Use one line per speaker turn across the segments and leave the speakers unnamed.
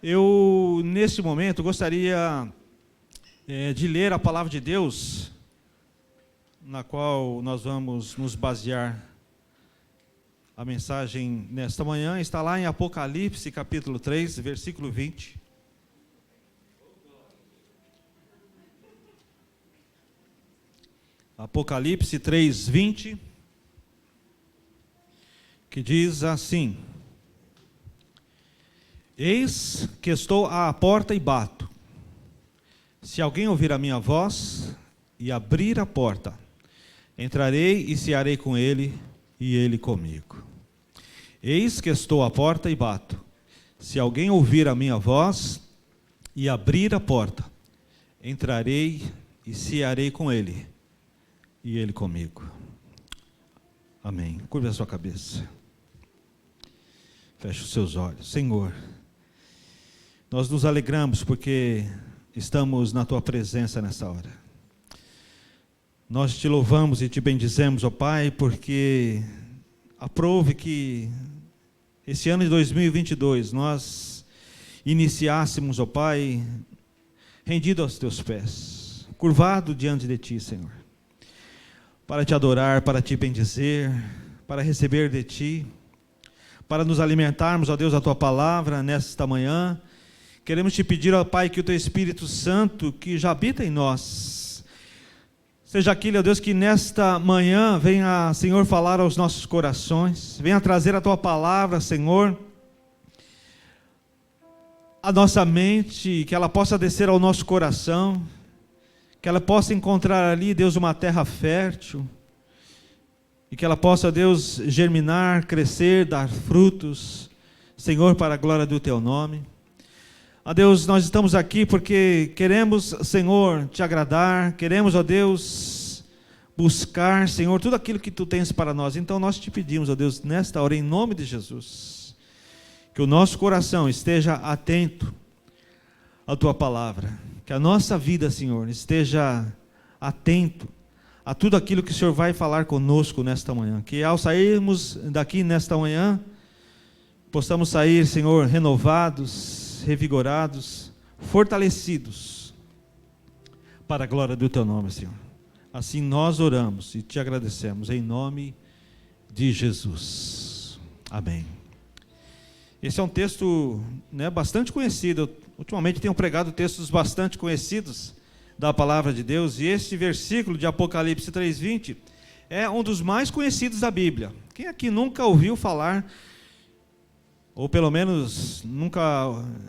Eu, nesse momento, gostaria de ler a palavra de Deus, na qual nós vamos nos basear. A mensagem nesta manhã está lá em Apocalipse, capítulo 3, versículo 20. Apocalipse 3, 20, que diz assim: Eis que estou à porta e bato. Se alguém ouvir a minha voz e abrir a porta, entrarei e cearei com ele e ele comigo. Eis que estou à porta e bato. Se alguém ouvir a minha voz e abrir a porta, entrarei e cearei com ele e ele comigo. Amém. Curva a sua cabeça. Feche os seus olhos. Senhor, nós nos alegramos porque estamos na Tua presença nessa hora. Nós te louvamos e te bendizemos, ó Pai, porque aprove que esse ano de 2022 nós iniciássemos, ó Pai, rendido aos Teus pés, curvado diante de Ti, Senhor, para Te adorar, para Te bendizer, para receber de Ti, para nos alimentarmos, ó Deus, a Tua palavra nesta manhã. Queremos Te pedir, ó Pai, que o Teu Espírito Santo, que já habita em nós, seja aquele, ó Deus, que nesta manhã venha, Senhor, falar aos nossos corações, venha trazer a Tua palavra, Senhor, a nossa mente, que ela possa descer ao nosso coração, que ela possa encontrar ali, Deus, uma terra fértil, e que ela possa, Deus, germinar, crescer, dar frutos, Senhor, para a glória do Teu nome. Ó Deus, nós estamos aqui porque queremos, Senhor, Te agradar, queremos, ó Deus, buscar, Senhor, tudo aquilo que Tu tens para nós. Então nós Te pedimos, ó Deus, nesta hora, em nome de Jesus, que o nosso coração esteja atento à Tua palavra, que a nossa vida, Senhor, esteja atento a tudo aquilo que o Senhor vai falar conosco nesta manhã, que ao sairmos daqui nesta manhã, possamos sair, Senhor, renovados, revigorados, fortalecidos, para a glória do Teu nome, Senhor. Assim nós oramos e Te agradecemos, em nome de Jesus. Amém. Esse é um texto, bastante conhecido. Eu, ultimamente tenho pregado textos bastante conhecidos da palavra de Deus, e este versículo de Apocalipse 3:20 é um dos mais conhecidos da Bíblia. Quem aqui nunca ouviu falar, ou pelo menos nunca,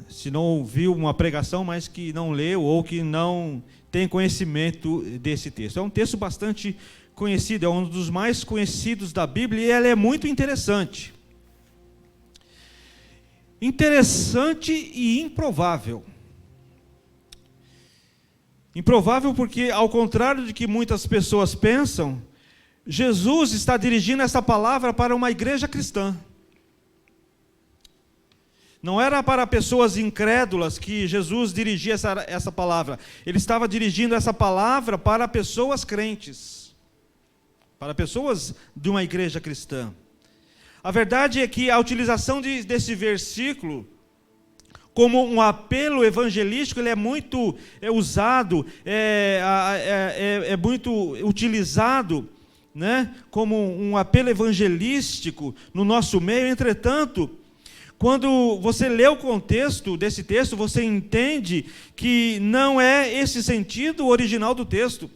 se não ouviu uma pregação, mas que não leu ou que não tem conhecimento desse texto? É um texto bastante conhecido, é um dos mais conhecidos da Bíblia, e ele é muito interessante. Interessante e improvável. Improvável porque, ao contrário de que muitas pessoas pensam, Jesus está dirigindo essa palavra para uma igreja cristã. Não era para pessoas incrédulas que Jesus dirigia essa palavra. Ele estava dirigindo essa palavra para pessoas crentes, para pessoas de uma igreja cristã. A verdade é que a utilização desse versículo como um apelo evangelístico, ele é muito usado, é muito utilizado, como um apelo evangelístico no nosso meio. Entretanto, quando você lê o contexto desse texto, você entende que não é esse sentido original do texto.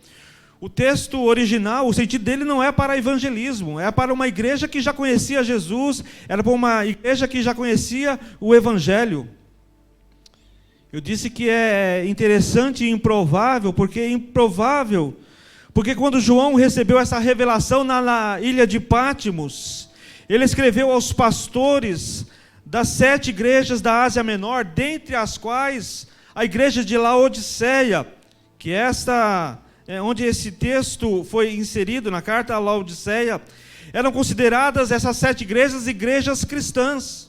O texto original, o sentido dele não é para evangelismo, é para uma igreja que já conhecia Jesus, era para uma igreja que já conhecia o Evangelho. Eu disse que é interessante e improvável, porque quando João recebeu essa revelação na ilha de Pátimos, ele escreveu aos pastores das 7 igrejas da Ásia Menor, dentre as quais a igreja de Laodiceia, que onde esse texto foi inserido na carta a Laodiceia, eram consideradas essas 7 igrejas cristãs.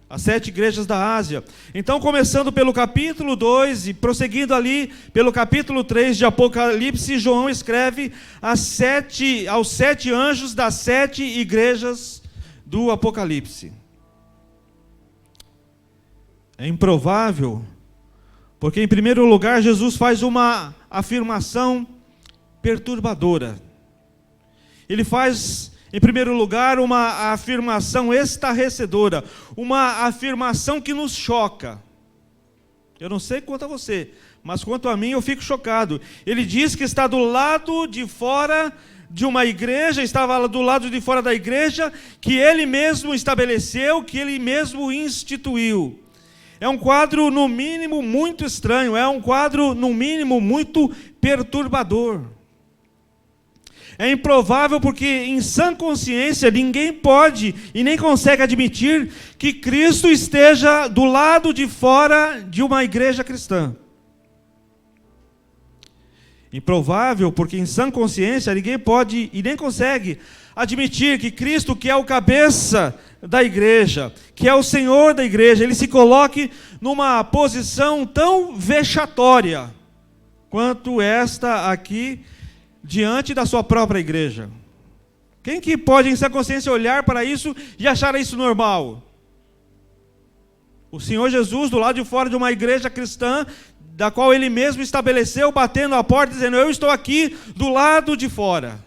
As 7 igrejas da Ásia. Então, começando pelo capítulo 2 e prosseguindo ali pelo capítulo 3 de Apocalipse, João escreve aos 7 anjos das 7 igrejas do Apocalipse. É improvável, porque, em primeiro lugar, Jesus faz uma afirmação perturbadora. Ele faz, em primeiro lugar, uma afirmação estarrecedora, uma afirmação que nos choca. Eu não sei quanto a você, mas quanto a mim eu fico chocado. Ele diz que está do lado de fora de uma igreja, estava do lado de fora da igreja, que ele mesmo estabeleceu, que ele mesmo instituiu. É um quadro, no mínimo, muito estranho, é um quadro, no mínimo, muito perturbador. É improvável porque, em sã consciência, ninguém pode e nem consegue admitir que Cristo esteja do lado de fora de uma igreja cristã. Improvável porque, em sã consciência, ninguém pode e nem consegue admitir que Cristo, que é o cabeça da igreja, que é o Senhor da igreja, ele se coloque numa posição tão vexatória quanto esta aqui, diante da sua própria igreja. Quem que pode, em sua consciência, olhar para isso e achar isso normal? O Senhor Jesus, do lado de fora de uma igreja cristã, da qual ele mesmo estabeleceu, batendo a porta, dizendo: eu estou aqui do lado de fora.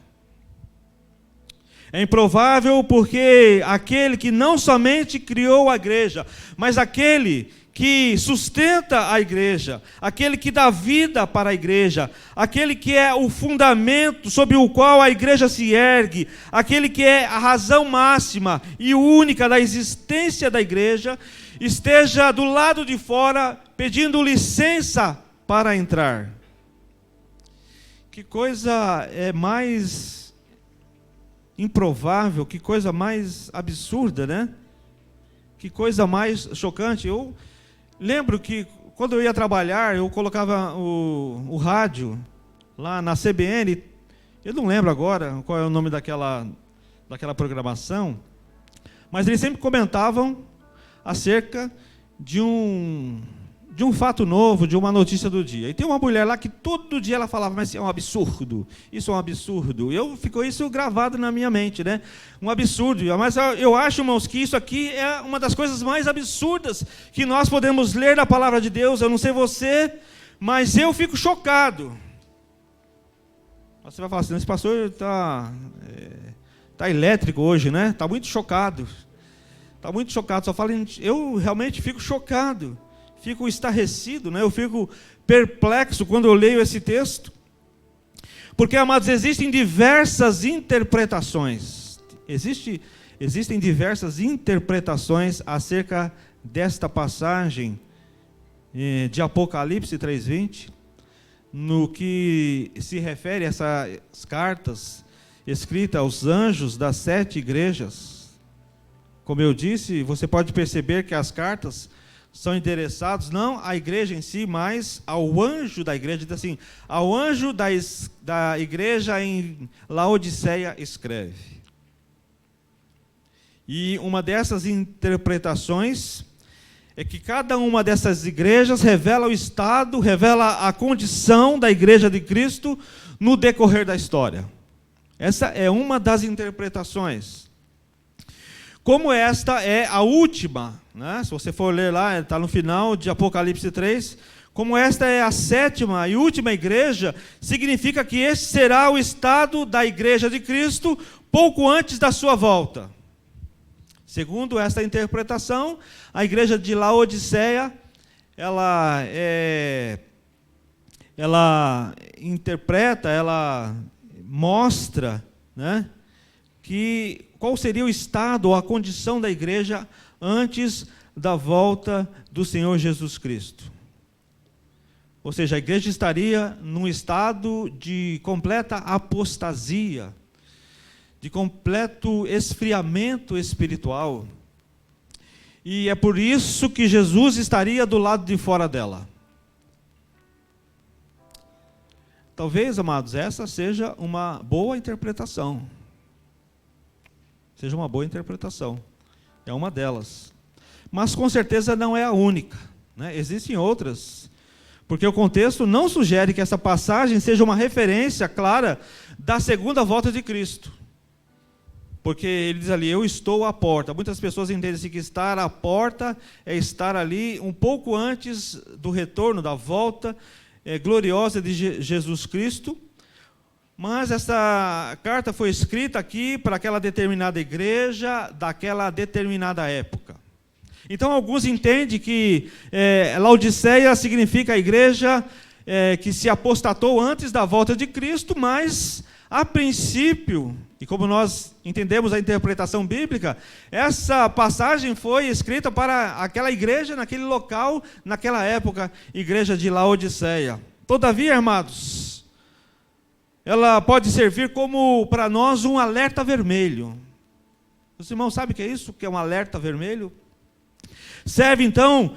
É improvável porque aquele que não somente criou a igreja, mas aquele que sustenta a igreja, aquele que dá vida para a igreja, aquele que é o fundamento sobre o qual a igreja se ergue, aquele que é a razão máxima e única da existência da igreja, esteja do lado de fora pedindo licença para entrar. Que coisa é mais improvável, que coisa mais absurda, né? Que coisa mais chocante. Eu lembro que quando eu ia trabalhar, eu colocava o rádio lá na CBN, eu não lembro agora qual é o nome daquela programação, mas eles sempre comentavam acerca de um fato novo, de uma notícia do dia. E tem uma mulher lá que todo dia ela falava: mas é um absurdo, isso é um absurdo. Ficou isso gravado na minha mente, né? Um absurdo. Mas eu acho, irmãos, que isso aqui é uma das coisas mais absurdas que nós podemos ler na palavra de Deus. Eu não sei você, mas eu fico chocado. Você vai falar assim: esse pastor está elétrico hoje, né? Está muito chocado. Está muito chocado. Só fala, eu realmente fico chocado. Fico estarrecido, né? Eu fico perplexo quando eu leio esse texto. Porque, amados, existem diversas interpretações. Existem diversas interpretações acerca desta passagem de Apocalipse 3:20, no que se refere a essas cartas escritas aos anjos das 7 igrejas. Como eu disse, você pode perceber que as cartas são endereçados não à igreja em si, mas ao anjo da igreja. Diz assim: ao anjo da igreja em Laodiceia escreve. E uma dessas interpretações é que cada uma dessas igrejas revela o estado, revela a condição da igreja de Cristo no decorrer da história. Essa é uma das interpretações. Como esta é a última, né? Se você for ler lá, está no final de Apocalipse 3, como esta é a 7ª e última igreja, significa que este será o estado da igreja de Cristo pouco antes da sua volta. Segundo esta interpretação, a igreja de Laodiceia, ela interpreta, ela mostra, né, que qual seria o estado ou a condição da igreja antes da volta do Senhor Jesus Cristo. Ou seja, a igreja estaria num estado de completa apostasia, de completo esfriamento espiritual. E é por isso que Jesus estaria do lado de fora dela. Talvez, amados, essa seja uma boa interpretação. Seja uma boa interpretação. É uma delas. Mas com certeza não é a única, né? Existem outras. Porque o contexto não sugere que essa passagem seja uma referência clara da segunda volta de Cristo. Porque ele diz ali, eu estou à porta. Muitas pessoas entendem assim, que estar à porta é estar ali um pouco antes do retorno, da volta gloriosa de Jesus Cristo. Mas essa carta foi escrita aqui para aquela determinada igreja, daquela determinada época. Então alguns entendem que Laodiceia significa a igreja que se apostatou antes da volta de Cristo, mas a princípio, e como nós entendemos a interpretação bíblica, essa passagem foi escrita para aquela igreja, naquele local, naquela época, igreja de Laodiceia. Todavia, amados, ela pode servir como para nós um alerta vermelho. Os irmãos sabem o que é isso? Que é um alerta vermelho? Serve então,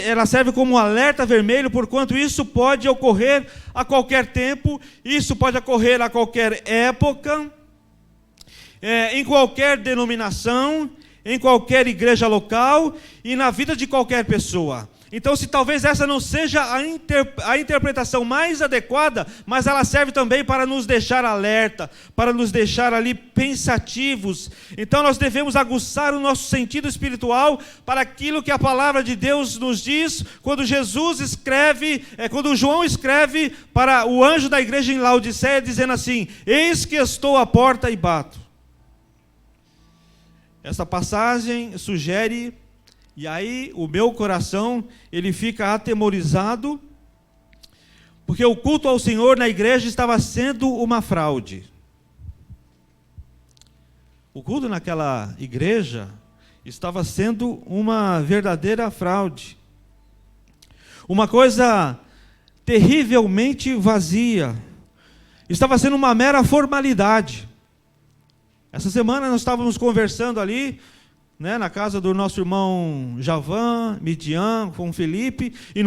ela serve como um alerta vermelho, porquanto isso pode ocorrer a qualquer tempo, isso pode ocorrer a qualquer época, em qualquer denominação, em qualquer igreja local e na vida de qualquer pessoa. Então, se talvez essa não seja a interpretação mais adequada, mas ela serve também para nos deixar alerta, para nos deixar ali pensativos. Então, nós devemos aguçar o nosso sentido espiritual para aquilo que a palavra de Deus nos diz, quando Jesus escreve, quando João escreve para o anjo da igreja em Laodiceia, dizendo assim, eis que estou à porta e bato. Essa passagem sugere, e aí o meu coração, ele fica atemorizado, porque o culto ao Senhor na igreja estava sendo uma fraude. O culto naquela igreja estava sendo uma verdadeira fraude. Uma coisa terrivelmente vazia. Estava sendo uma mera formalidade. Essa semana nós estávamos conversando ali, na casa do nosso irmão Javan, Midian, com o Felipe, e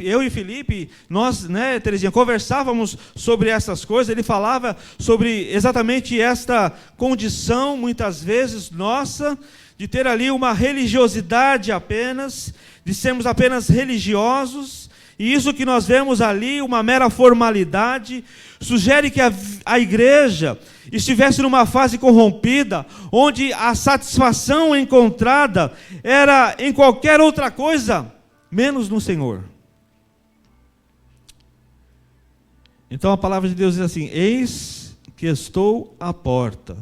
eu e Felipe, nós, Terezinha, conversávamos sobre essas coisas. Ele falava sobre exatamente esta condição, muitas vezes, nossa, de ter ali uma religiosidade apenas, de sermos apenas religiosos, e isso que nós vemos ali, uma mera formalidade, sugere que a igreja estivesse numa fase corrompida, onde a satisfação encontrada era em qualquer outra coisa, menos no Senhor. Então a palavra de Deus diz assim, eis que estou à porta.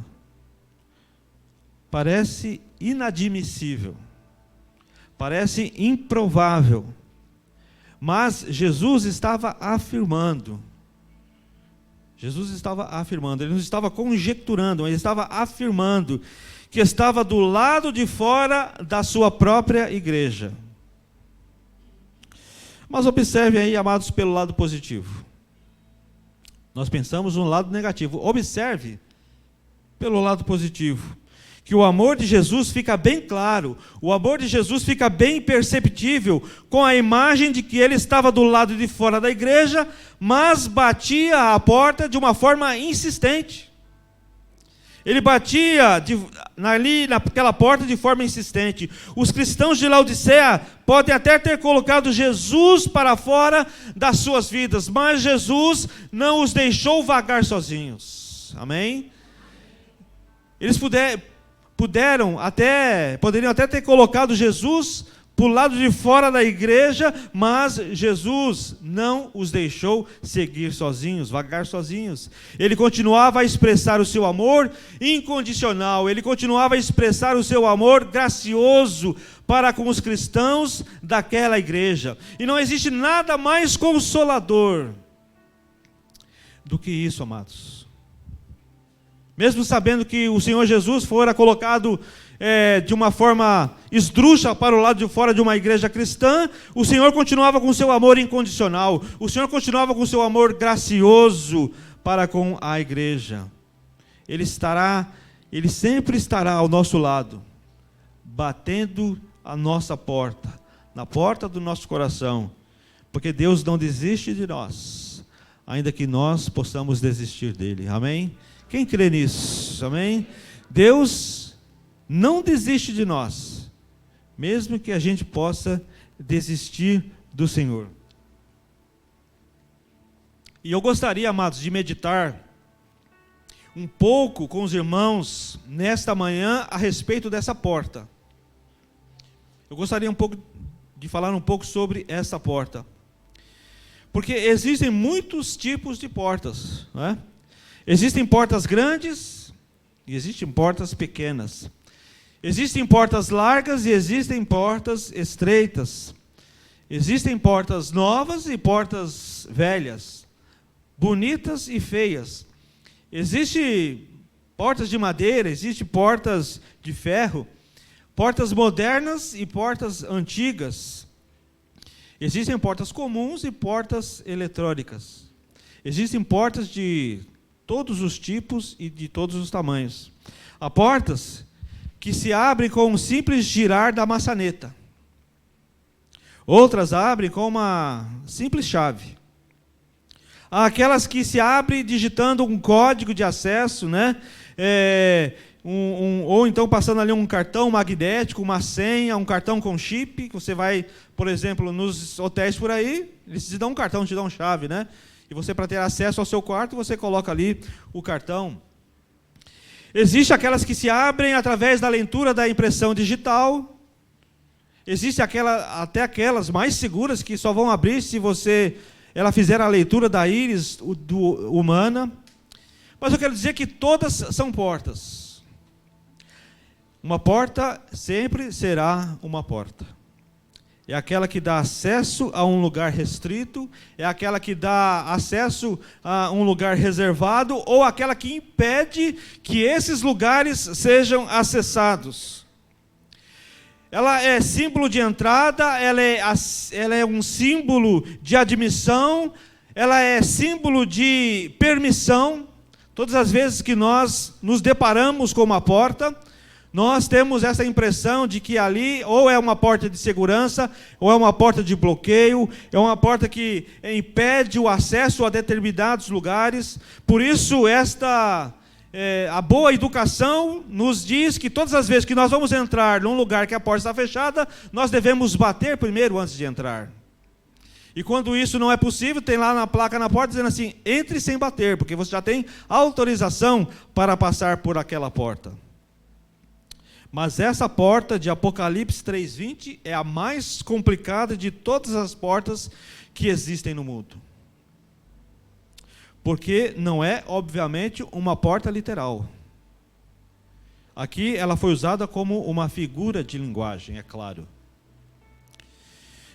Parece inadmissível, parece improvável, mas Jesus estava afirmando. Ele não estava conjecturando, ele estava afirmando que estava do lado de fora da sua própria igreja. Mas observe aí, amados, pelo lado positivo. Nós pensamos no lado negativo. Observe pelo lado positivo, que o amor de Jesus fica bem claro, o amor de Jesus fica bem perceptível, com a imagem de que ele estava do lado de fora da igreja, mas batia a porta de uma forma insistente. Ele batia ali naquela porta de forma insistente. Os cristãos de Laodiceia podem até ter colocado Jesus para fora das suas vidas, mas Jesus não os deixou vagar sozinhos. Amém? Eles poderiam até ter colocado Jesus para o lado de fora da igreja, mas Jesus não os deixou seguir sozinhos, vagar sozinhos. Ele continuava a expressar o seu amor incondicional, ele continuava a expressar o seu amor gracioso para com os cristãos daquela igreja. E não existe nada mais consolador do que isso, amados. Mesmo sabendo que o Senhor Jesus fora colocado de uma forma esdrúxula para o lado de fora de uma igreja cristã, o Senhor continuava com o seu amor incondicional, o Senhor continuava com o seu amor gracioso para com a igreja. Ele sempre estará ao nosso lado, batendo a nossa porta, na porta do nosso coração, porque Deus não desiste de nós, ainda que nós possamos desistir dele. Amém? Quem crê nisso? Amém? Deus não desiste de nós, mesmo que a gente possa desistir do Senhor. E eu gostaria, amados, de meditar um pouco com os irmãos nesta manhã a respeito dessa porta. Eu gostaria de falar um pouco sobre essa porta. Porque existem muitos tipos de portas, não é? Existem portas grandes e existem portas pequenas. Existem portas largas e existem portas estreitas. Existem portas novas e portas velhas, bonitas e feias. Existem portas de madeira, existem portas de ferro, portas modernas e portas antigas. Existem portas comuns e portas eletrônicas. Existem portas de todos os tipos e de todos os tamanhos. Há portas que se abrem com um simples girar da maçaneta. Outras abrem com uma simples chave. Há aquelas que se abrem digitando um código de acesso, né? Ou então passando ali um cartão magnético, uma senha, um cartão com chip, que você vai, por exemplo, nos hotéis por aí, eles te dão um cartão, te dão chave, né? E você, para ter acesso ao seu quarto, você coloca ali o cartão. Existem aquelas que se abrem através da leitura da impressão digital. Existem até aquelas mais seguras que só vão abrir se ela fizer a leitura da íris humana. Mas eu quero dizer que todas são portas. Uma porta sempre será uma porta. É aquela que dá acesso a um lugar restrito, é aquela que dá acesso a um lugar reservado, ou aquela que impede que esses lugares sejam acessados. Ela é símbolo de entrada, ela é um símbolo de admissão, ela é símbolo de permissão. Todas as vezes que nós nos deparamos com uma porta, nós temos essa impressão de que ali ou é uma porta de segurança, ou é uma porta de bloqueio, é uma porta que impede o acesso a determinados lugares. Por isso, a boa educação nos diz que todas as vezes que nós vamos entrar num lugar que a porta está fechada, nós devemos bater primeiro antes de entrar. E quando isso não é possível, tem lá na placa na porta dizendo assim: entre sem bater, porque você já tem autorização para passar por aquela porta. Mas essa porta de Apocalipse 3:20 é a mais complicada de todas as portas que existem no mundo. Porque não é, obviamente, uma porta literal. Aqui ela foi usada como uma figura de linguagem, é claro.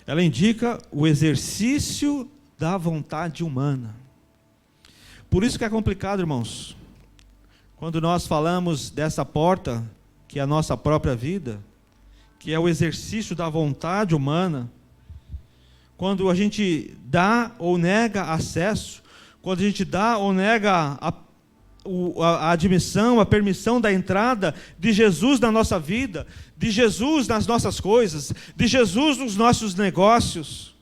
Ela indica o exercício da vontade humana. Por isso que é complicado, irmãos. Quando nós falamos dessa porta, que é a nossa própria vida, que é o exercício da vontade humana, quando a gente dá ou nega acesso, quando a gente dá ou nega a admissão, a permissão da entrada de Jesus na nossa vida, de Jesus nas nossas coisas, de Jesus nos nossos negócios.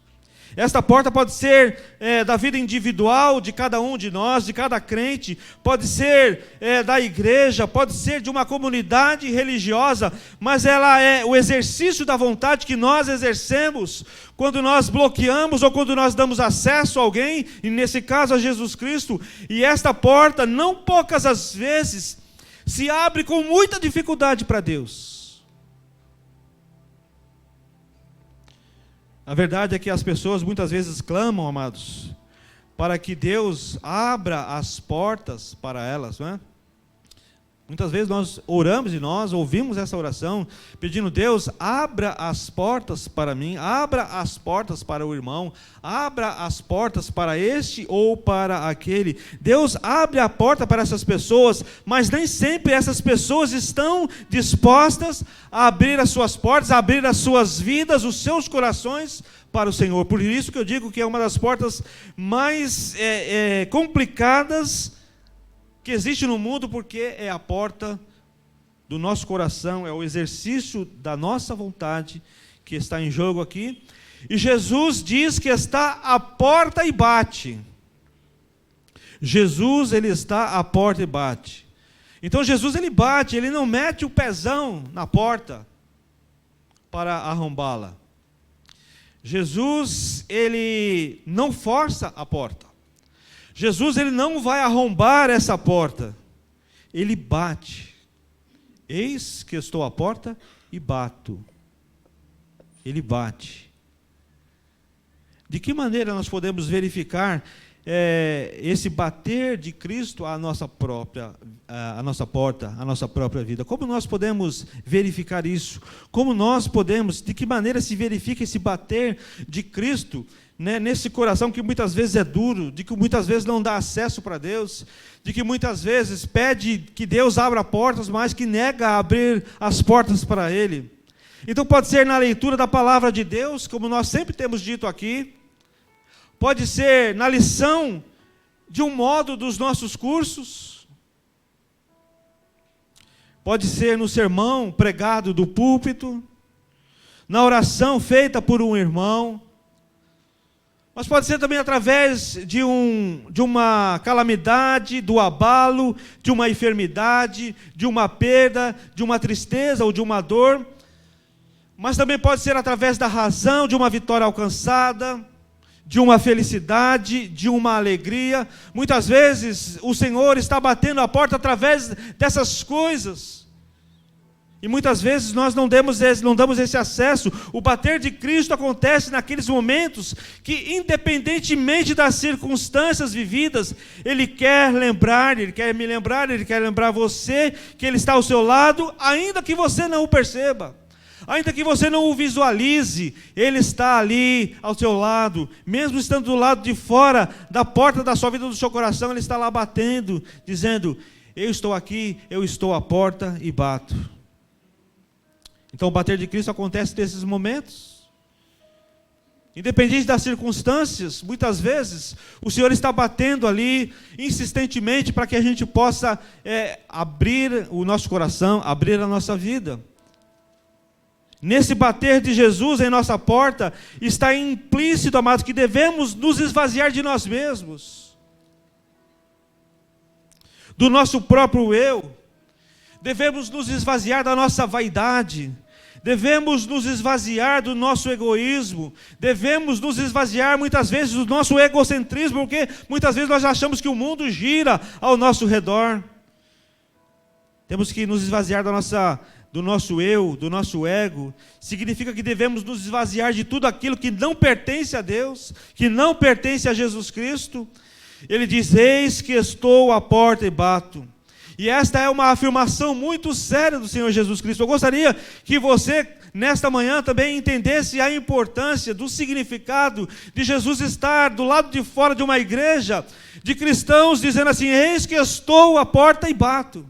Esta porta pode ser da vida individual de cada um de nós, de cada crente, pode ser da igreja, pode ser de uma comunidade religiosa, mas ela é o exercício da vontade que nós exercemos quando nós bloqueamos ou quando nós damos acesso a alguém, e nesse caso a Jesus Cristo. E esta porta, não poucas as vezes, se abre com muita dificuldade para Deus. A verdade é que as pessoas muitas vezes clamam, amados, para que Deus abra as portas para elas, não é? Muitas vezes nós oramos e nós ouvimos essa oração, pedindo: Deus, abra as portas para mim, abra as portas para o irmão, abra as portas para este ou para aquele. Deus abre a porta para essas pessoas, mas nem sempre essas pessoas estão dispostas a abrir as suas portas, a abrir as suas vidas, os seus corações para o Senhor. Por isso que eu digo que é uma das portas mais complicadas que existe no mundo, porque é a porta do nosso coração, é o exercício da nossa vontade que está em jogo aqui. E Jesus diz que está à porta e bate. Jesus, ele está à porta e bate. Então Jesus, ele bate, ele não mete o pezão na porta para arrombá-la. Jesus, ele não força a porta. Jesus, ele não vai arrombar essa porta. ele bate. Eis que estou à porta e bato. Ele bate. De que maneira nós podemos verificar esse bater de Cristo à nossa própria, à nossa porta, à nossa própria vida? Como nós podemos verificar isso? Como nós podemos, de que maneira se verifica esse bater de Cristo, né, nesse coração que muitas vezes é duro, de que muitas vezes não dá acesso para Deus, de que muitas vezes pede que Deus abra portas, mas que nega abrir as portas para Ele? Então pode ser na leitura da palavra de Deus, como nós sempre temos dito aqui, pode ser na lição de um modo dos nossos cursos, pode ser no sermão pregado do púlpito, na oração feita por um irmão, mas pode ser também através de uma calamidade, do abalo, de uma enfermidade, de uma perda, de uma tristeza ou de uma dor, mas também pode ser através da razão, de uma vitória alcançada, de uma felicidade, de uma alegria. Muitas vezes o Senhor está batendo a porta através dessas coisas. E muitas vezes nós não damos esse acesso. O bater de Cristo acontece naqueles momentos que, independentemente das circunstâncias vividas, Ele quer lembrar, Ele quer me lembrar, Ele quer lembrar você que Ele está ao seu lado, ainda que você não o perceba. Ainda que você não o visualize, Ele está ali ao seu lado, mesmo estando do lado de fora da porta da sua vida, do seu coração, Ele está lá batendo, dizendo: eu estou aqui, eu estou à porta e bato. Então o bater de Cristo acontece nesses momentos. Independente das circunstâncias, muitas vezes o Senhor está batendo ali insistentemente para que a gente possa abrir o nosso coração, abrir a nossa vida. Nesse bater de Jesus em nossa porta, está implícito, amados, que devemos nos esvaziar de nós mesmos, do nosso próprio eu, devemos nos esvaziar da nossa vaidade, devemos nos esvaziar do nosso egoísmo, devemos nos esvaziar muitas vezes do nosso egocentrismo, porque muitas vezes nós achamos que o mundo gira ao nosso redor. Temos que nos esvaziar do nosso eu, do nosso ego. Significa que devemos nos esvaziar de tudo aquilo que não pertence a Deus, que não pertence a Jesus Cristo. Ele diz: eis que estou à porta e bato. E esta é uma afirmação muito séria do Senhor Jesus Cristo. Eu gostaria que você, nesta manhã, também entendesse a importância do significado de Jesus estar do lado de fora de uma igreja de cristãos, dizendo assim: eis que estou à porta e bato.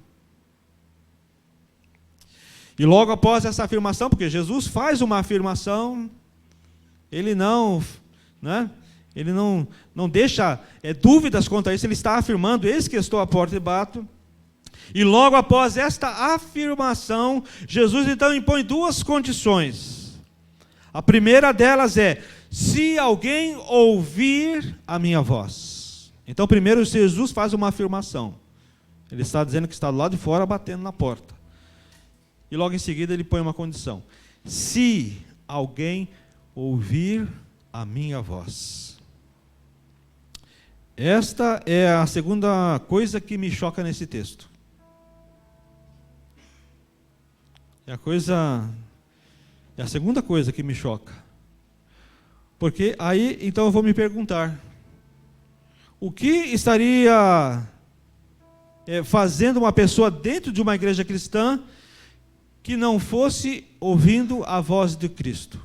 E logo após essa afirmação, porque Jesus faz uma afirmação, Ele não deixa dúvidas quanto a isso, Ele está afirmando: eis que estou à porta e bato. E logo após esta afirmação, Jesus então impõe duas condições. A primeira delas é: se alguém ouvir a minha voz. Então primeiro Jesus faz uma afirmação. Ele está dizendo que está do lado de fora batendo na porta. E logo em seguida ele põe uma condição: se alguém ouvir a minha voz. Esta é a segunda coisa que me choca nesse texto. É a segunda coisa que me choca. Porque aí, então eu vou me perguntar: o que estaria fazendo uma pessoa dentro de uma igreja cristã que não fosse ouvindo a voz de Cristo?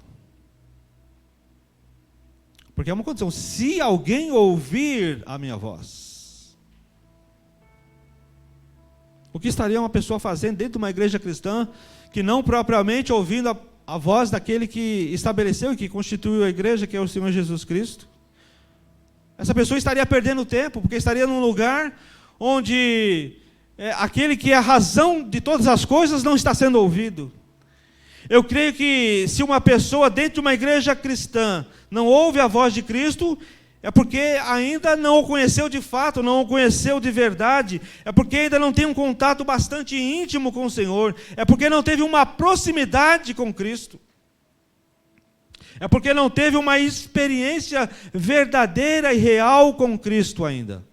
Porque é uma condição: se alguém ouvir a minha voz. O que estaria uma pessoa fazendo dentro de uma igreja cristã que não propriamente ouvindo a voz daquele que estabeleceu e que constituiu a igreja, que é o Senhor Jesus Cristo? Essa pessoa estaria perdendo tempo, porque estaria num lugar onde aquele que é a razão de todas as coisas não está sendo ouvido. Eu creio que se uma pessoa dentro de uma igreja cristã não ouve a voz de Cristo, é porque ainda não o conheceu de fato, não o conheceu de verdade, é porque ainda não tem um contato bastante íntimo com o Senhor, é porque não teve uma proximidade com Cristo, é porque não teve uma experiência verdadeira e real com Cristo ainda.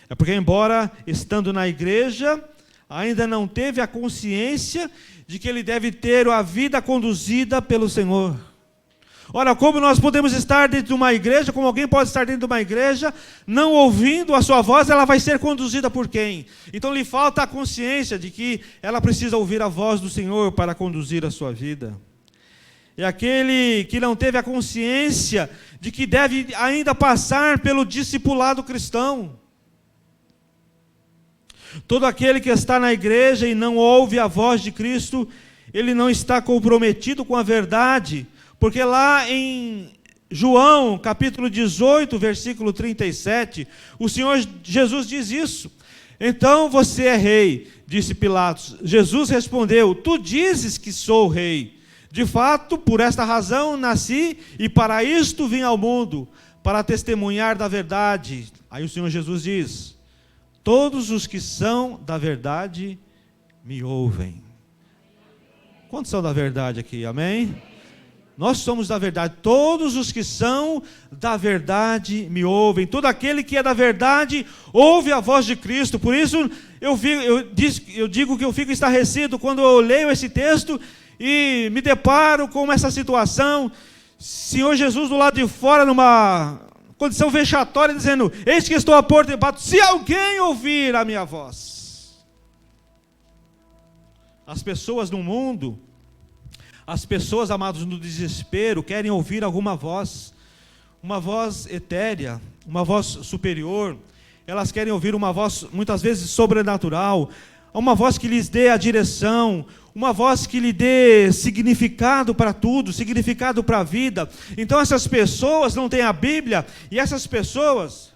É porque, embora estando na igreja, ainda não teve a consciência de que ele deve ter a vida conduzida pelo Senhor. Ora, como nós podemos estar dentro de uma igreja, como alguém pode estar dentro de uma igreja, não ouvindo a sua voz, ela vai ser conduzida por quem? Então lhe falta a consciência de que ela precisa ouvir a voz do Senhor para conduzir a sua vida. É aquele que não teve a consciência de que deve ainda passar pelo discipulado cristão. Todo aquele que está na igreja e não ouve a voz de Cristo, ele não está comprometido com a verdade, porque lá em João, capítulo 18, versículo 37, o Senhor Jesus diz isso. Então você é rei, disse Pilatos. Jesus respondeu, tu dizes que sou rei. De fato, por esta razão nasci e para isto vim ao mundo, para testemunhar da verdade. Aí o Senhor Jesus diz, todos os que são da verdade me ouvem. Quantos são da verdade aqui? Amém? Nós somos da verdade. Todos os que são da verdade me ouvem. Todo aquele que é da verdade ouve a voz de Cristo. Por isso eu digo que eu fico estarrecido quando eu leio esse texto e me deparo com essa situação. Senhor Jesus do lado de fora numa condição vexatória, dizendo, eis que estou à porta e bato, se alguém ouvir a minha voz. As pessoas no mundo, as pessoas, amados, no desespero, querem ouvir alguma voz, uma voz etérea, uma voz superior. Elas querem ouvir uma voz, muitas vezes, sobrenatural, uma voz que lhes dê a direção, uma voz que lhe dê significado para tudo, significado para a vida. Então essas pessoas não têm a Bíblia, e essas pessoas,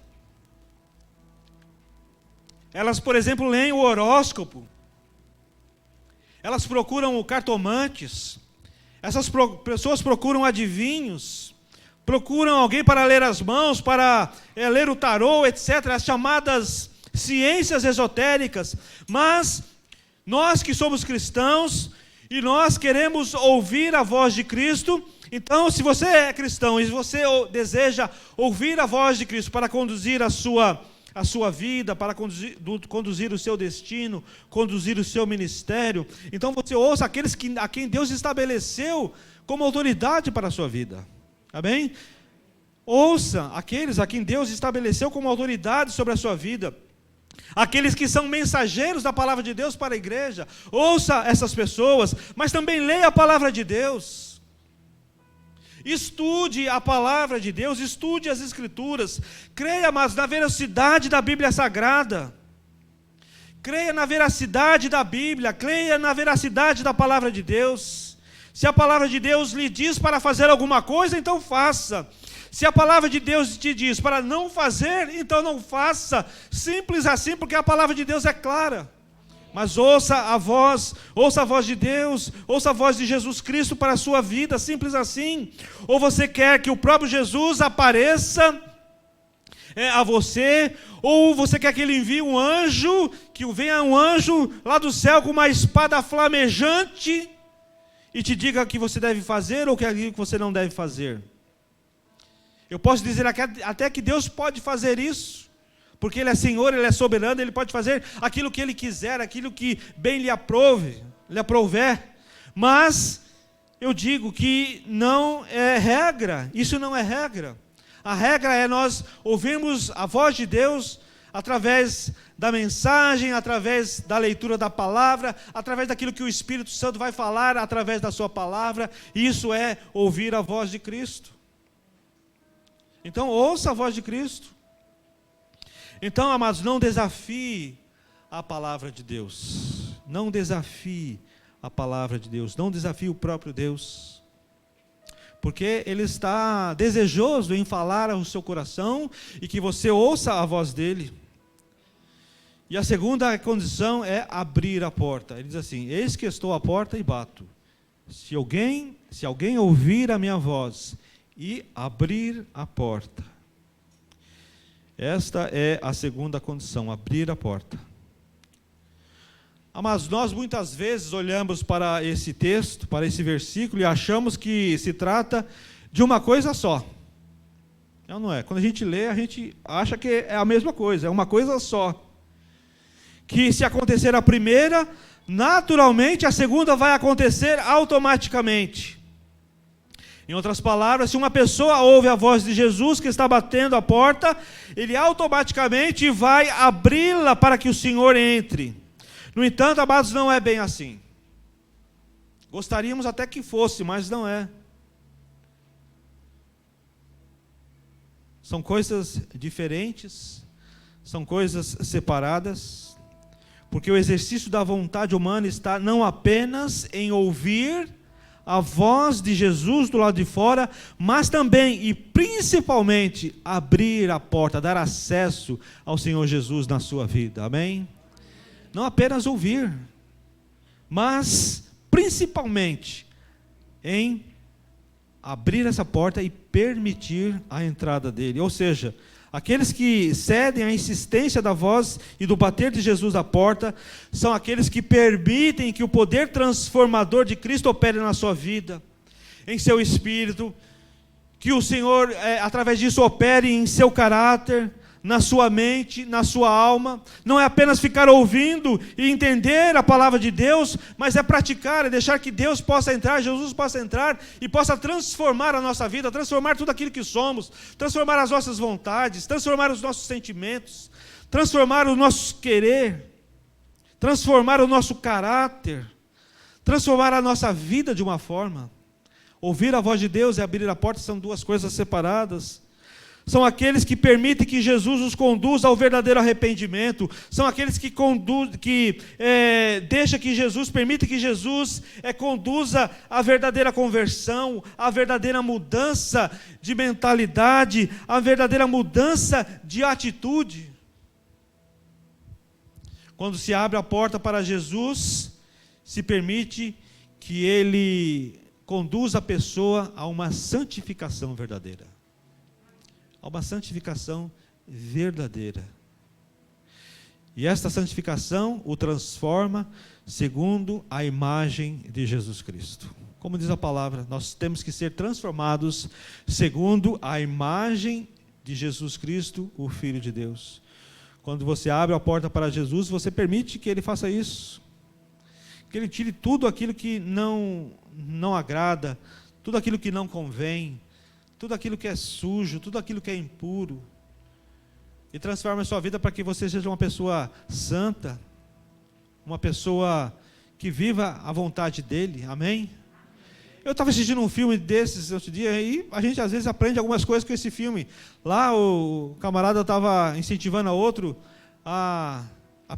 elas, por exemplo, leem o horóscopo, elas procuram cartomantes, essas pessoas procuram adivinhos, procuram alguém para ler as mãos, para ler o tarô, etc., as chamadas ciências esotéricas. Mas nós que somos cristãos e nós queremos ouvir a voz de Cristo, então se você é cristão e você deseja ouvir a voz de Cristo para conduzir a sua vida, para conduzir o seu destino, conduzir o seu ministério, então você ouça aqueles a quem Deus estabeleceu como autoridade para a sua vida. Amém? Ouça aqueles a quem Deus estabeleceu como autoridade sobre a sua vida. Aqueles que são mensageiros da palavra de Deus para a igreja, ouça essas pessoas, mas também leia a palavra de Deus. Estude a palavra de Deus, estude as Escrituras, creia, mas na veracidade da Bíblia Sagrada, creia na veracidade da Bíblia, creia na veracidade da palavra de Deus. Se a palavra de Deus lhe diz para fazer alguma coisa, então faça. Se a palavra de Deus te diz para não fazer, então não faça. Simples assim, porque a palavra de Deus é clara. Mas ouça a voz de Deus, ouça a voz de Jesus Cristo para a sua vida, simples assim. Ou você quer que o próprio Jesus apareça a você, ou você quer que ele envie um anjo, que venha um anjo lá do céu com uma espada flamejante e te diga o que você deve fazer ou o que você não deve fazer. Eu posso dizer até que Deus pode fazer isso, porque Ele é Senhor, Ele é soberano, Ele pode fazer aquilo que Ele quiser, aquilo que bem lhe aprouver. Mas eu digo que não é regra, isso não é regra. A regra é nós ouvirmos a voz de Deus através da mensagem, através da leitura da palavra, através daquilo que o Espírito Santo vai falar através da sua palavra. Isso é ouvir a voz de Cristo. Então, ouça a voz de Cristo. Então, amados, não desafie a palavra de Deus. Não desafie a palavra de Deus. Não desafie o próprio Deus. Porque Ele está desejoso em falar ao seu coração e que você ouça a voz dEle. E a segunda condição é abrir a porta. Ele diz assim, eis que estou à porta e bato. Se alguém ouvir a minha voz e abrir a porta. Esta é a segunda condição, abrir a porta. Mas nós muitas vezes olhamos para esse texto, para esse versículo, e achamos que se trata de uma coisa só. É ou não é? Quando a gente lê, a gente acha que é a mesma coisa, é uma coisa só. Que se acontecer a primeira, naturalmente a segunda vai acontecer automaticamente. Em outras palavras, se uma pessoa ouve a voz de Jesus que está batendo a porta, ele automaticamente vai abri-la para que o Senhor entre. No entanto, amados, não é bem assim. Gostaríamos até que fosse, mas não é. São coisas diferentes, são coisas separadas, porque o exercício da vontade humana está não apenas em ouvir a voz de Jesus do lado de fora, mas também e principalmente abrir a porta, dar acesso ao Senhor Jesus na sua vida, amém? Não apenas ouvir, mas principalmente em abrir essa porta e permitir a entrada dele. Ou seja, aqueles que cedem à insistência da voz e do bater de Jesus à porta, são aqueles que permitem que o poder transformador de Cristo opere na sua vida, em seu espírito, que o Senhor, através disso, opere em seu caráter, na sua mente, na sua alma. Não é apenas ficar ouvindo e entender a palavra de Deus, mas é praticar, é deixar que Deus possa entrar, Jesus possa entrar e possa transformar a nossa vida, transformar tudo aquilo que somos, transformar as nossas vontades, transformar os nossos sentimentos, transformar o nosso querer, transformar o nosso caráter, transformar a nossa vida de uma forma. Ouvir a voz de Deus e abrir a porta são duas coisas separadas. São aqueles que permitem que Jesus os conduza ao verdadeiro arrependimento. São aqueles que deixa que Jesus, permite que Jesus conduza a verdadeira conversão, a verdadeira mudança de mentalidade, a verdadeira mudança de atitude. Quando se abre a porta para Jesus, se permite que Ele conduza a pessoa a uma santificação verdadeira. A uma santificação verdadeira. E esta santificação o transforma segundo a imagem de Jesus Cristo. Como diz a palavra, nós temos que ser transformados segundo a imagem de Jesus Cristo, o Filho de Deus. Quando você abre a porta para Jesus, você permite que Ele faça isso. Que Ele tire tudo aquilo que não agrada, tudo aquilo que não convém, tudo aquilo que é sujo, tudo aquilo que é impuro, e transforma a sua vida para que você seja uma pessoa santa, uma pessoa que viva a vontade dEle, amém? Eu estava assistindo um filme desses outro dia, e a gente às vezes aprende algumas coisas com esse filme. Lá o camarada estava incentivando a outro a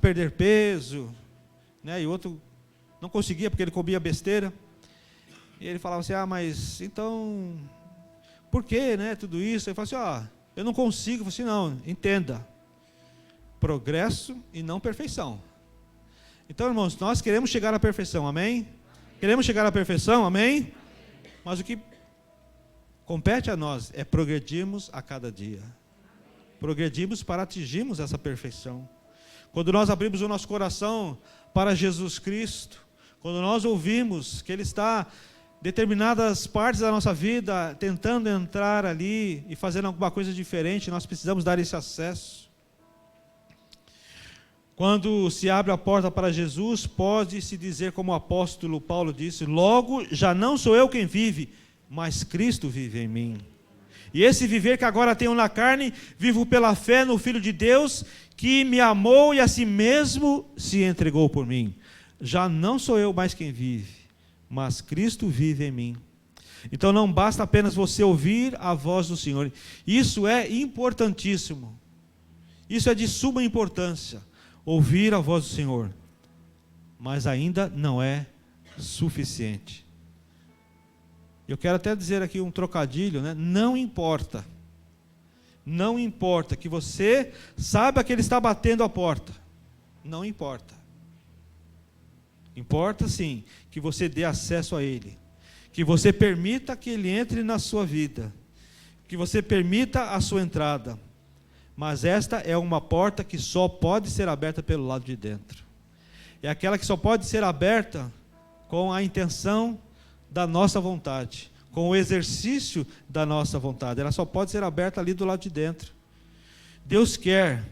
perder peso, né? E o outro não conseguia porque ele comia besteira, e ele falava assim, mas então... Por que, né, tudo isso? Ele fala assim, eu não consigo. Eu falo assim, não, entenda. Progresso e não perfeição. Então, irmãos, nós queremos chegar à perfeição, amém? Queremos chegar à perfeição, amém? Mas o que compete a nós é progredirmos a cada dia. Progredirmos para atingirmos essa perfeição. Quando nós abrimos o nosso coração para Jesus Cristo, quando nós ouvimos que Ele está... determinadas partes da nossa vida, tentando entrar ali e fazendo alguma coisa diferente, nós precisamos dar esse acesso. Quando se abre a porta para Jesus, pode-se dizer como o apóstolo Paulo disse, logo já não sou eu quem vive, mas Cristo vive em mim. E esse viver que agora tenho na carne, vivo pela fé no Filho de Deus, que me amou e a si mesmo se entregou por mim. Já não sou eu mais quem vive, mas Cristo vive em mim. Então não basta apenas você ouvir a voz do Senhor. Isso é importantíssimo. Isso é de suma importância. Ouvir a voz do Senhor. Mas ainda não é suficiente. Eu quero até dizer aqui um trocadilho, né? Não importa. Não importa que você saiba que Ele está batendo a porta. Não importa. Importa sim que você dê acesso a Ele, que você permita que Ele entre na sua vida, que você permita a sua entrada, mas esta é uma porta que só pode ser aberta pelo lado de dentro, é aquela que só pode ser aberta com a intenção da nossa vontade, com o exercício da nossa vontade. Ela só pode ser aberta ali do lado de dentro. Deus quer,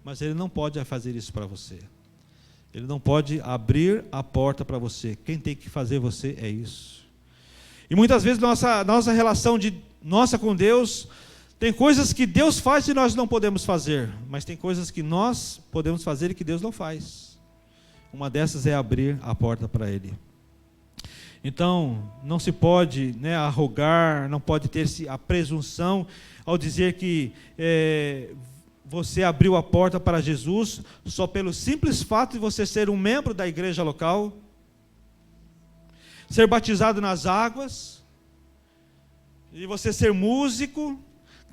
mas Ele não pode fazer isso para você. Ele não pode abrir a porta para você. Quem tem que fazer você é isso. E muitas vezes nossa relação nossa com Deus, tem coisas que Deus faz e nós não podemos fazer, mas tem coisas que nós podemos fazer e que Deus não faz. Uma dessas é abrir a porta para Ele. Então, não se pode arrogar, não pode ter a presunção ao dizer que você abriu a porta para Jesus só pelo simples fato de você ser um membro da igreja local, ser batizado nas águas, e você ser músico,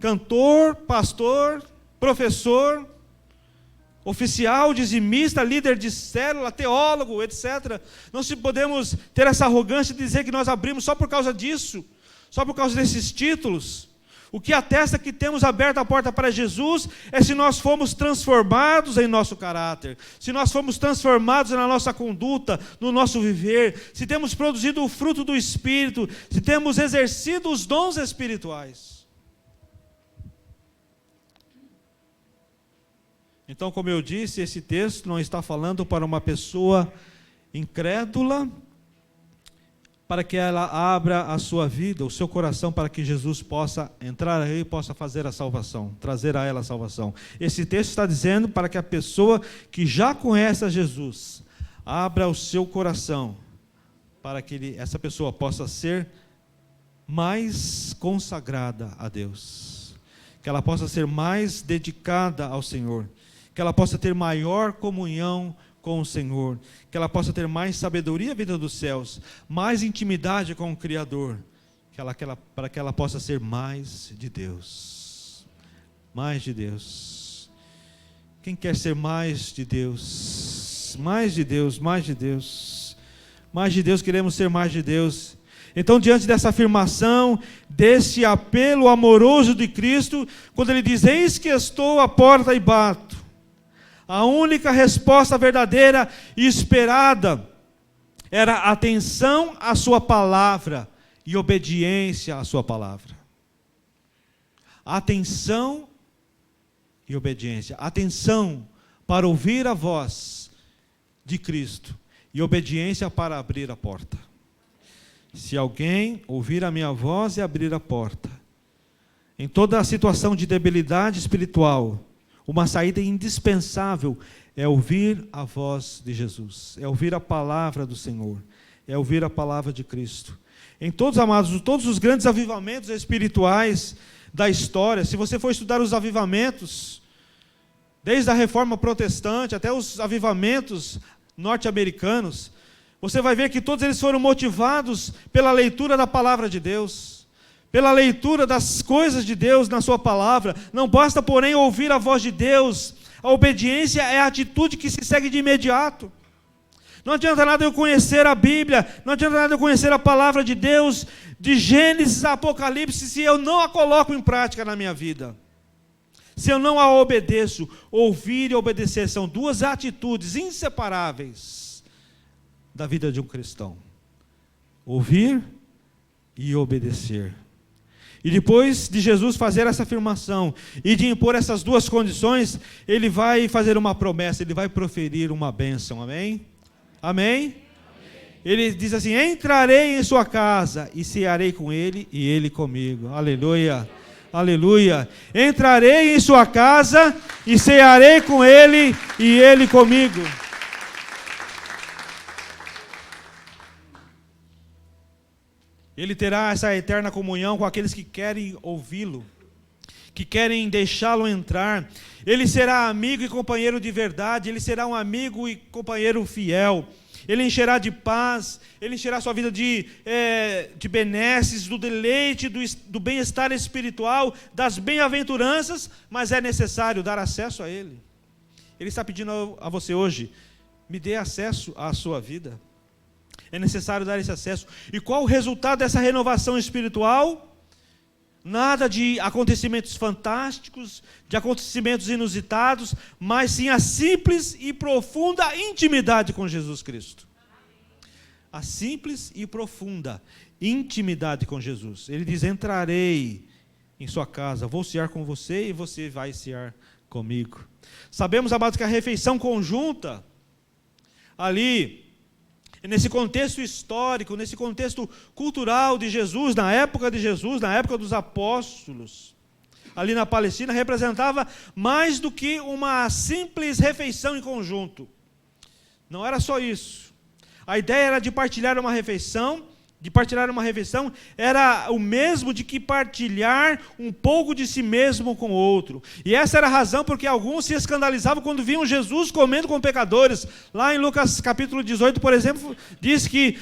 cantor, pastor, professor, oficial, dizimista, líder de célula, teólogo, etc. Não se podemos ter essa arrogância de dizer que nós abrimos só por causa disso, só por causa desses títulos. O que atesta que temos aberto a porta para Jesus é se nós fomos transformados em nosso caráter, se nós fomos transformados na nossa conduta, no nosso viver, se temos produzido o fruto do Espírito, se temos exercido os dons espirituais. Então, como eu disse, esse texto não está falando para uma pessoa incrédula, para que ela abra a sua vida, o seu coração, para que Jesus possa entrar aí e possa fazer a salvação, trazer a ela a salvação. Esse texto está dizendo para que a pessoa que já conhece a Jesus, abra o seu coração, para que essa pessoa possa ser mais consagrada a Deus, que ela possa ser mais dedicada ao Senhor, que ela possa ter maior comunhão com o Senhor, que ela possa ter mais sabedoria vinda dos céus, mais intimidade com o Criador, para que ela possa ser mais de Deus. Mais de Deus. Quem quer ser mais de Deus? Mais de Deus, mais de Deus. Mais de Deus, queremos ser mais de Deus. Então, diante dessa afirmação, desse apelo amoroso de Cristo, quando Ele diz, eis que estou à porta e bato, a única resposta verdadeira e esperada era atenção à sua palavra e obediência à sua palavra. Atenção e obediência. Atenção para ouvir a voz de Cristo e obediência para abrir a porta. Se alguém ouvir a minha voz e abrir a porta, em toda a situação de debilidade espiritual, uma saída indispensável é ouvir a voz de Jesus, é ouvir a palavra do Senhor, é ouvir a palavra de Cristo. Em todos, amados, todos os grandes avivamentos espirituais da história, se você for estudar os avivamentos, desde a Reforma Protestante até os avivamentos norte-americanos, você vai ver que todos eles foram motivados pela leitura da palavra de Deus, pela leitura das coisas de Deus na sua palavra. Não basta, porém, ouvir a voz de Deus. A obediência é a atitude que se segue de imediato. Não adianta nada eu conhecer a Bíblia, não adianta nada eu conhecer a palavra de Deus, de Gênesis a Apocalipse, se eu não a coloco em prática na minha vida. Se eu não a obedeço. Ouvir e obedecer são duas atitudes inseparáveis da vida de um cristão. Ouvir e obedecer. E depois de Jesus fazer essa afirmação e de impor essas duas condições, Ele vai fazer uma promessa, Ele vai proferir uma bênção, amém? Amém? Ele diz assim, entrarei em sua casa e cearei com ele e ele comigo, aleluia, aleluia. Entrarei em sua casa e cearei com ele e ele comigo. Ele terá essa eterna comunhão com aqueles que querem ouvi-lo, que querem deixá-lo entrar. Ele será amigo e companheiro de verdade, ele será um amigo e companheiro fiel. Ele encherá de paz, ele encherá sua vida de benesses, do deleite, do bem-estar espiritual, das bem-aventuranças, mas é necessário dar acesso a ele. Ele está pedindo a você hoje, me dê acesso à sua vida. É necessário dar esse acesso. E qual o resultado dessa renovação espiritual? Nada de acontecimentos fantásticos, de acontecimentos inusitados, mas sim a simples e profunda intimidade com Jesus Cristo. a simples e profunda intimidade com Jesus. Ele diz: entrarei em sua casa, vou cear com você e você vai cear comigo. Sabemos, amados, que a refeição conjunta, ali, nesse contexto histórico, nesse contexto cultural de Jesus, na época de Jesus, na época dos apóstolos, ali na Palestina, representava mais do que uma simples refeição em conjunto. Não era só isso. A ideia era de partilhar uma refeição. Era o mesmo de que partilhar um pouco de si mesmo com o outro. E essa era a razão porque alguns se escandalizavam quando viam Jesus comendo com pecadores. Lá em Lucas capítulo 18, por exemplo, diz que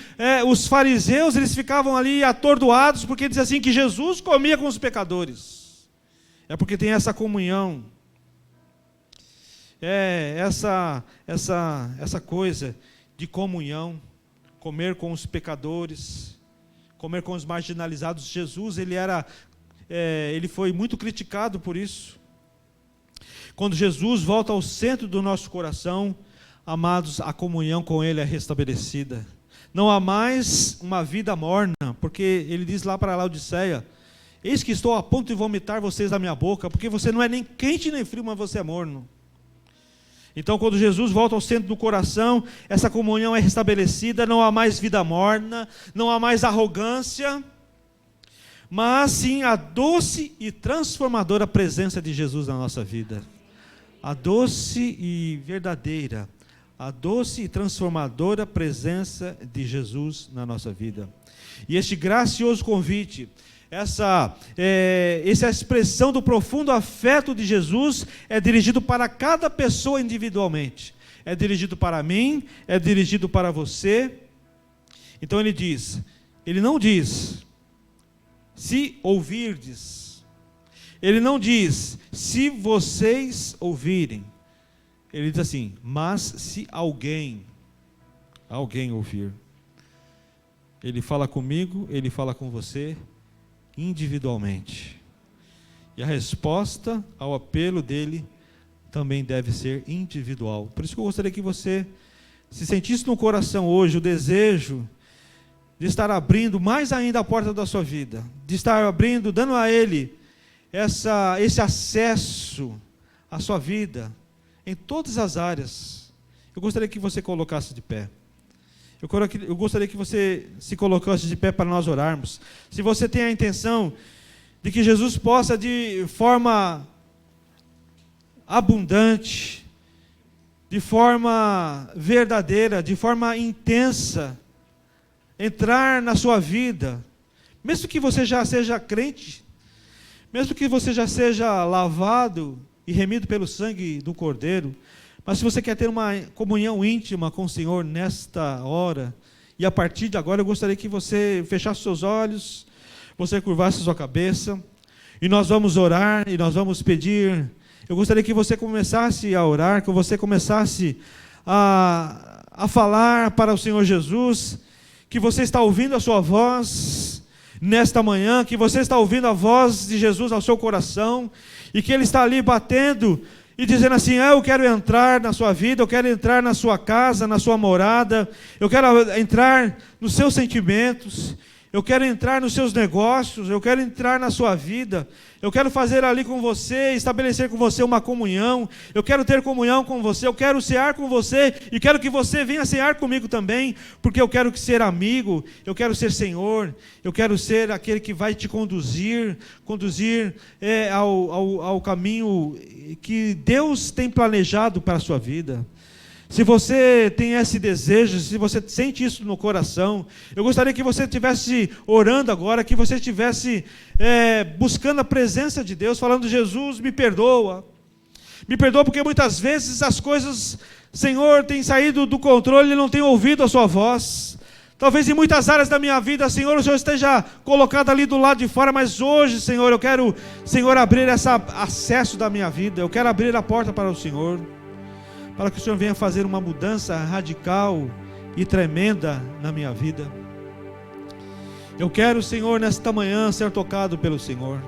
os fariseus, eles ficavam ali atordoados, porque diz assim, que Jesus comia com os pecadores. É porque tem essa comunhão. Essa coisa de comunhão. Comer com os pecadores, comer com os marginalizados. Jesus, ele foi muito criticado por isso. Quando Jesus volta ao centro do nosso coração, amados, a comunhão com Ele é restabelecida. Não há mais uma vida morna, porque Ele diz lá para Laodiceia: eis que estou a ponto de vomitar vocês da minha boca, porque você não é nem quente nem frio, mas você é morno. Então, quando Jesus volta ao centro do coração, essa comunhão é restabelecida, não há mais vida morna, não há mais arrogância, mas sim a doce e transformadora presença de Jesus na nossa vida. A doce e verdadeira, a doce e transformadora presença de Jesus na nossa vida. E este gracioso convite, essa expressão do profundo afeto de Jesus é dirigido para cada pessoa individualmente. É dirigido para mim, é dirigido para você. Então ele não diz, se ouvirdes. Ele não diz, se vocês ouvirem. Ele diz assim, mas se alguém ouvir. Ele fala comigo, ele fala com você, individualmente. E a resposta ao apelo dele também deve ser individual. Por isso que eu gostaria que você se sentisse no coração hoje o desejo de estar abrindo mais ainda a porta da sua vida, de estar abrindo, dando a Ele esse acesso à sua vida, em todas as áreas. Eu gostaria que você colocasse de pé. Eu gostaria que você se colocasse de pé para nós orarmos. Se você tem a intenção de que Jesus possa, de forma abundante, de forma verdadeira, de forma intensa, entrar na sua vida, mesmo que você já seja crente, mesmo que você já seja lavado e remido pelo sangue do Cordeiro, mas se você quer ter uma comunhão íntima com o Senhor nesta hora, e a partir de agora eu gostaria que você fechasse seus olhos, você curvasse sua cabeça, e nós vamos orar, e nós vamos pedir. Eu gostaria que você começasse a orar, que você começasse a falar para o Senhor Jesus, que você está ouvindo a sua voz nesta manhã, que você está ouvindo a voz de Jesus ao seu coração, e que Ele está ali batendo, e dizendo assim, eu quero entrar na sua vida, eu quero entrar na sua casa, na sua morada, eu quero entrar nos seus sentimentos, eu quero entrar nos seus negócios, eu quero entrar na sua vida, eu quero fazer ali com você, estabelecer com você uma comunhão, eu quero ter comunhão com você, eu quero cear com você, e quero que você venha cear comigo também, porque eu quero ser amigo, eu quero ser Senhor, eu quero ser aquele que vai te conduzir ao caminho que Deus tem planejado para a sua vida. Se você tem esse desejo, se você sente isso no coração, eu gostaria que você estivesse orando agora, que você estivesse buscando a presença de Deus, falando, Jesus, me perdoa porque muitas vezes as coisas, Senhor, têm saído do controle e não tenho ouvido a sua voz. Talvez em muitas áreas da minha vida, Senhor, o Senhor esteja colocado ali do lado de fora, mas hoje, Senhor, eu quero, Senhor, abrir esse acesso da minha vida, eu quero abrir a porta para o Senhor, para que o Senhor venha fazer uma mudança radical e tremenda na minha vida. Eu quero, Senhor, nesta manhã ser tocado pelo Senhor.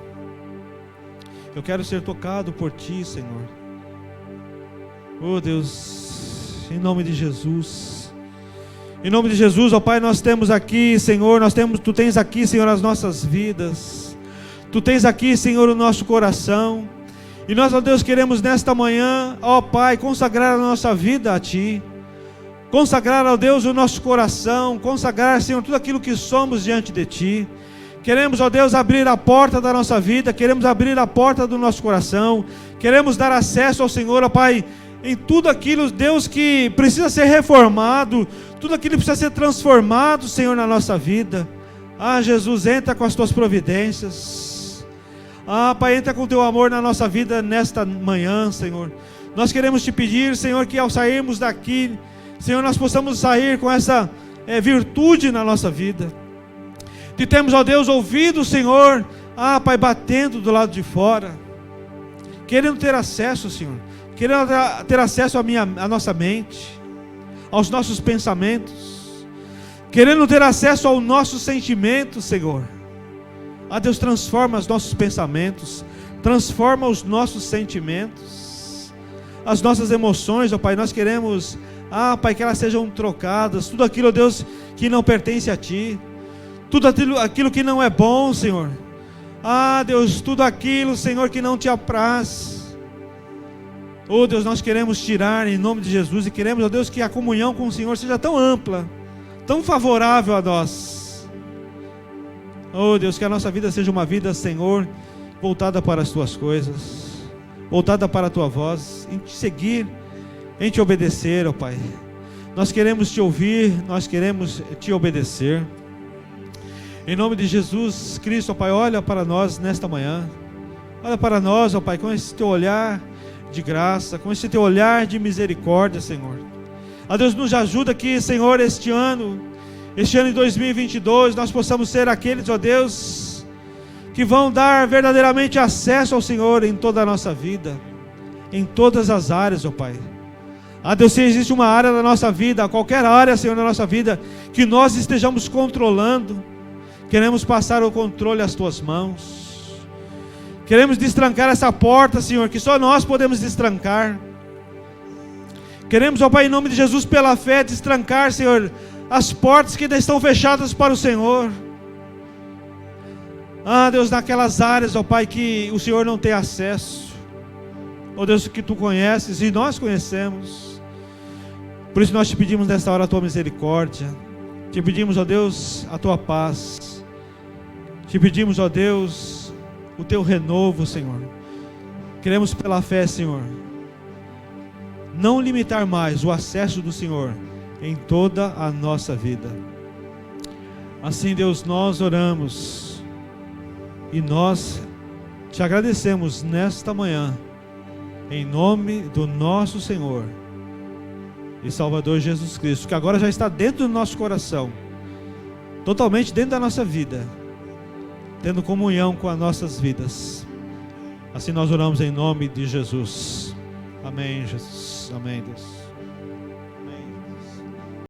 Eu quero ser tocado por Ti, Senhor. Oh Deus, em nome de Jesus, Em nome de Jesus, ó Pai, nós temos aqui, Senhor, Tu tens aqui, Senhor, as nossas vidas. Tu tens aqui, Senhor, o nosso coração. E nós, ó Deus, queremos nesta manhã, ó Pai, consagrar a nossa vida a Ti. Consagrar, ó Deus, o nosso coração. Consagrar, Senhor, tudo aquilo que somos diante de Ti. Queremos, ó Deus, abrir a porta da nossa vida. Queremos abrir a porta do nosso coração. Queremos dar acesso ao Senhor, ó Pai, em tudo aquilo, Deus, que precisa ser reformado, tudo aquilo que precisa ser transformado, Senhor, na nossa vida. Ah, Jesus, entra com as Tuas providências. Ah, Pai, entra com o Teu amor na nossa vida nesta manhã, Senhor. Nós queremos Te pedir, Senhor, que ao sairmos daqui, Senhor, nós possamos sair com essa virtude na nossa vida. Que temos, ó Deus, ouvido o Senhor, ah, Pai, batendo do lado de fora, querendo ter acesso, Senhor. Querendo ter acesso à nossa mente, aos nossos pensamentos, querendo ter acesso ao nosso sentimento, Senhor. Ah, Deus, transforma os nossos pensamentos, transforma os nossos sentimentos, as nossas emoções, ó Pai. Nós queremos, ah, Pai, que elas sejam trocadas, tudo aquilo, ó Deus, que não pertence a Ti, tudo aquilo que não é bom, Senhor. Ah, Deus, tudo aquilo, Senhor, que não Te apraz. Oh Deus, nós queremos tirar em nome de Jesus e queremos, ó Deus, que a comunhão com o Senhor seja tão ampla, tão favorável a nós. Oh Deus, que a nossa vida seja uma vida, Senhor, voltada para as Tuas coisas, voltada para a Tua voz, em Te seguir, em Te obedecer, ó Pai. Nós queremos Te ouvir, nós queremos Te obedecer. Em nome de Jesus Cristo, ó Pai, olha para nós nesta manhã. Olha para nós, ó Pai, com esse Teu olhar de graça, com esse Teu olhar de misericórdia, Senhor. A Deus, nos ajuda que, Senhor, este ano de 2022, nós possamos ser aqueles, ó Deus, que vão dar verdadeiramente acesso ao Senhor em toda a nossa vida, em todas as áreas, ó Pai. Ah, Deus, se existe uma área da nossa vida, qualquer área, Senhor, da nossa vida, que nós estejamos controlando, queremos passar o controle às Tuas mãos. Queremos destrancar essa porta, Senhor, que só nós podemos destrancar. Queremos, ó Pai, em nome de Jesus, pela fé, destrancar, Senhor, as portas que ainda estão fechadas para o Senhor. Ah, Deus, naquelas áreas, ó Pai, que o Senhor não tem acesso. Ó Deus, que Tu conheces e nós conhecemos. Por isso nós Te pedimos nesta hora a Tua misericórdia. Te pedimos, ó Deus, a Tua paz. Te pedimos, ó Deus, o Teu renovo, Senhor. Queremos pela fé, Senhor, não limitar mais o acesso do Senhor em toda a nossa vida. Assim, Deus, nós oramos e nós Te agradecemos nesta manhã, em nome do nosso Senhor e Salvador Jesus Cristo, que agora já está dentro do nosso coração, totalmente dentro da nossa vida, tendo comunhão com as nossas vidas. Assim nós oramos em nome de Jesus. Amém, Jesus. Amém, Deus.